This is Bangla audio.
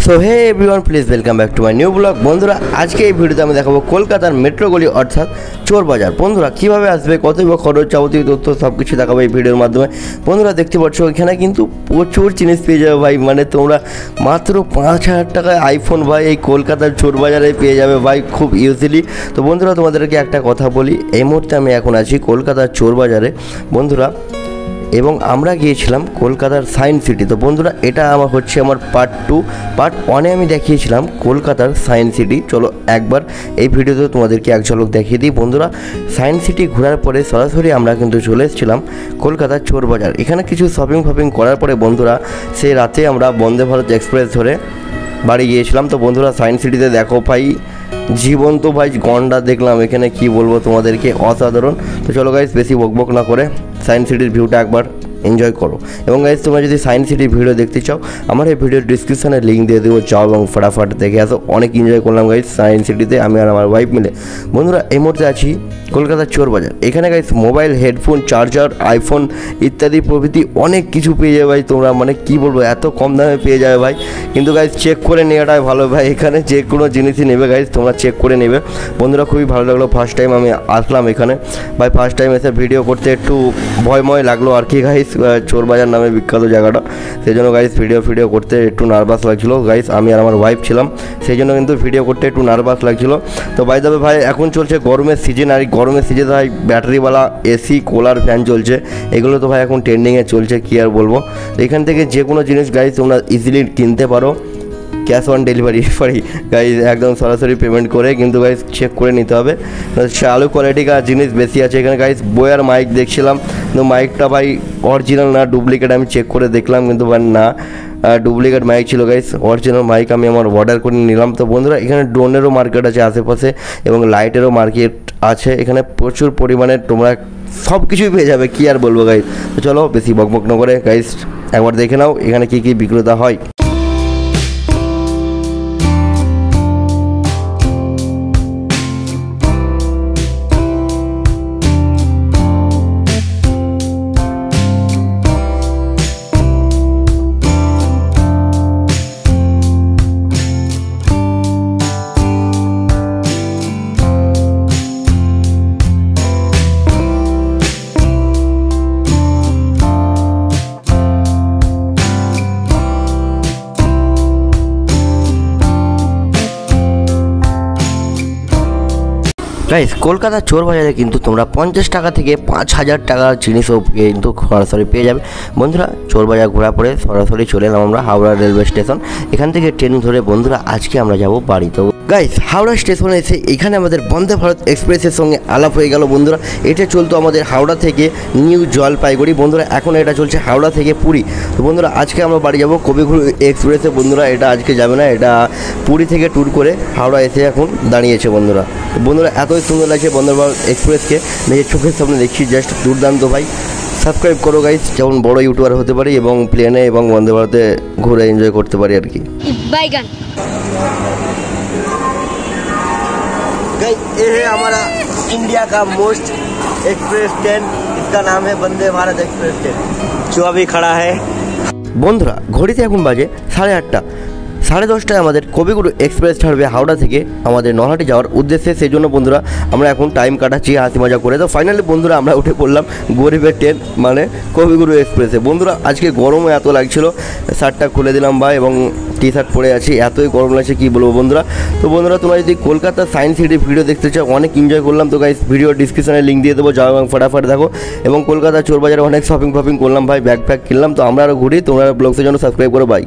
So hey everyone please welcome back to my new blog. বন্ধুরা আজকে এই ভিডিওতে আমি দেখাবো কলকাতার মেট্রো গলি অর্থাৎ চোর বাজার। বন্ধুরা কীভাবে আসবে, কতই বা খরচ, যাবতীয় তথ্য সব কিছু দেখাবো এই ভিডিওর মাধ্যমে। বন্ধুরা দেখতে পাচ্ছ এখানে কিন্তু প্রচুর জিনিস পেয়ে যাবে ভাই, মানে তোমরা মাত্র 5,000 টাকায় আইফোন ভাই এই কলকাতার চোর বাজারে পেয়ে যাবে ভাই খুব ইজিলি। তো বন্ধুরা তোমাদেরকে একটা কথা বলি, এই মুহূর্তে আমি এখন আছি কলকাতার চোর বাজারে বন্ধুরা, এবং আমরা গিয়েছিলাম কলকাতার সায়েন্স সিটি। তো বন্ধুরা এটা আমার হচ্ছে আমার পার্ট 2। পার্ট 1-এ আমি দেখিয়েছিলাম কলকাতার সায়েন্স সিটি। চলো একবার এই ভিডিওতে তোমাদেরকে এক ঝলক দেখিয়ে দিই। বন্ধুরা সায়েন্স সিটি ঘোরার পরে সরাসরি আমরা কিন্তু চলে এসেছিলাম কলকাতার চোর বাজার। এখানে কিছু শপিং করার পরে বন্ধুরা সেই রাতে আমরা বন্দে ভারত এক্সপ্রেস ধরে বাড়ি গিয়েছিলাম। তো বন্ধুরা সায়েন্স সিটিতে দেখো ভাই জীবন্ত ভাই গন্ডা দেখলাম, এখানে কি বলবো তোমাদেরকে, অসাধারণ। তো চলো গাইস বেশি বকবক না করে সায়েন্স সিটির ভিউটা একবার এনজয় করো। এবং গাইস তোমরা যদি সায়েন্স সিটির ভিডিও দেখতে চাও আমার এই ভিডিওর ডিসক্রিপশানে লিঙ্ক দিয়ে দেবো, যাও এবং ফটাফট দেখে আসো। অনেক এনজয় করলাম গাইস সায়েন্স সিটিতে আমি আর আমার ওয়াইফ মিলে। বন্ধুরা এই মুহূর্তে আছি কলকাতার চোর বাজার। এখানে guys mobile, headphone, charger, iPhone ইত্যাদি প্রভৃতি অনেক কিছু পেয়ে যাবে ভাই তোমরা, মানে কি বলবো এত কম দামে পেয়ে যাবে ভাই। কিন্তু গাইস চেক করে নেওয়াটাই ভালো ভাই, এখানে যে কোনো জিনিসই নেবে গাইস তোমরা চেক করে নেবে। বন্ধুরা খুবই ভালো লাগলো, ফার্স্ট টাইম আমি আসলাম এখানে ভাই, ফার্স্ট টাইম এসে ভিডিও করতে একটু ভয়ময় লাগলো আর কি গাইস, চোর বাজার নামে বিখ্যাত জায়গাটা, সেই জন্য গাইস ভিডিও করতে একটু নার্ভাস লাগছিলো গাইস। আমি আর আমার ওয়াইফ ছিলাম, সেই জন্য কিন্তু ভিডিও করতে একটু নার্ভাস লাগছিলো। তো বাই দ্য ওয়ে ভাই এখন চলছে গরমের সিজন, আর গরমের সিজনে ভাই ব্যাটারিওয়ালা এসি, কুলার, ফ্যান চলছে, এগুলো তো ভাই এখন ট্রেন্ডিংয়ে চলছে, কি আর বলবো। এখান থেকে যে কোনো জিনিস গাইস তোমরা ইজিলি কিনতে পারো, ক্যাশ অন ডেলিভারি গাইজ, একদম সরাসরি পেমেন্ট করে, কিন্তু গাইজ চেক করে নিতে হবে, চালু কোয়ালিটিকার জিনিস বেশি আছে এখানে গাইজ। বয়ার মাইক দেখছিলাম, কিন্তু মাইকটা ভাই অরিজিনাল না ডুপ্লিকেট, আমি চেক করে দেখলাম কিন্তু না ডুপ্লিকেট মাইক ছিল গাইজ। অরিজিনাল মাইক আমি আমার অর্ডার করে নিলাম। তো বন্ধুরা এখানে ড্রোনেরও মার্কেট আছে আশেপাশে, এবং লাইটেরও মার্কেট আছে এখানে প্রচুর পরিমাণে, তোমরা সব কিছুই পেয়ে যাবে, কি আর বলবো গাইজ। তো চলো বেশি বকবক না করে গাইজ একবার দেখে নাও এখানে কী কী বিক্রেতা হয়। গাইস কলকাতার চোর বাজারে কিন্তু তোমরা 50 টাকা থেকে 5,000 টাকার জিনিসও কিন্তু সরাসরি পেয়ে যাবে। বন্ধুরা চোর বাজার ঘোরার পরে সরাসরি চলে এলাম আমরা হাওড়া রেলওয়ে স্টেশন। এখান থেকে ট্রেন ধরে বন্ধুরা আজকে আমরা যাব বাড়ি। তো গাইস হাওড়া স্টেশনে এসে এখানে আমাদের বন্দে ভারত এক্সপ্রেসের সঙ্গে আলাপ হয়ে গেল বন্ধুরা। এটা চলতো আমাদের হাওড়া থেকে নিউ জলপাইগুড়ি বন্ধুরা, এখন এটা চলছে হাওড়া থেকে পুরী। তো বন্ধুরা আজকে আমরা বাড়ি যাব কবিগুরু এক্সপ্রেসে বন্ধুরা, এটা আজকে যাবে না, এটা পুরী থেকে ট্যুর করে হাওড়া এসে এখন দাঁড়িয়েছে বন্ধুরা। বন্ধুরা এতই সুন্দর লাগছে বন্দে ভারত এক্সপ্রেসকে, নিজের চোখের সামনে দেখছি, জাস্ট দুর্দান্ত ভাই। সাবস্ক্রাইব করো গাইস, যেমন বড় ইউটিউবার হতে পারি এবং প্লেনে এবং বন্দে ভারতে ঘুরে এনজয় করতে পারি আর কি। ये है हमारा इंडिया का मोस्ट एक्सप्रेस ट्रेन, इसका नाम है वंदे भारत एक्सप्रेस ट्रेन, जो अभी खड़ा है। বন্ধুরা ঘড়িতে এখন বাজে 8:30, 10:30টায় আমাদের কবিগুরু এক্সপ্রেস ছাড়বে হাওড়া থেকে আমাদের নলহাটি যাওয়ার উদ্দেশ্যে। সেই জন্য বন্ধুরা আমরা এখন টাইম কাটাচ্ছি হাসি মজা করে। তো ফাইনালি বন্ধুরা আমরা উঠে পড়লাম গরিবের ট্রেন মানে কবিগুরু এক্সপ্রেসে। বন্ধুরা আজকে গরমও এত লাগছিল, শার্টটা খুলে দিলাম ভাই এবং টি শার্ট পরে আছি, এতই গরম লাগছে কি বলবো বন্ধুরা। তো বন্ধুরা তোমরা যদি কলকাতা সায়েন্স সিটির ভিডিও দেখতে চাও, অনেক এনজয় করলাম। তো গাইস ভিডিও ডিসক্রিপশনে লিঙ্ক দিয়ে দেবো, যাও এবং ফটাফট দেখো। এবং কলকাতা চোর বাজারে অনেক শপিং করলাম ভাই, ব্যাগ কিনলাম। তো আমরা আরও ঘুরি, তোমরা ব্লগসের জন্য সাবস্ক্রাইব করো ভাই।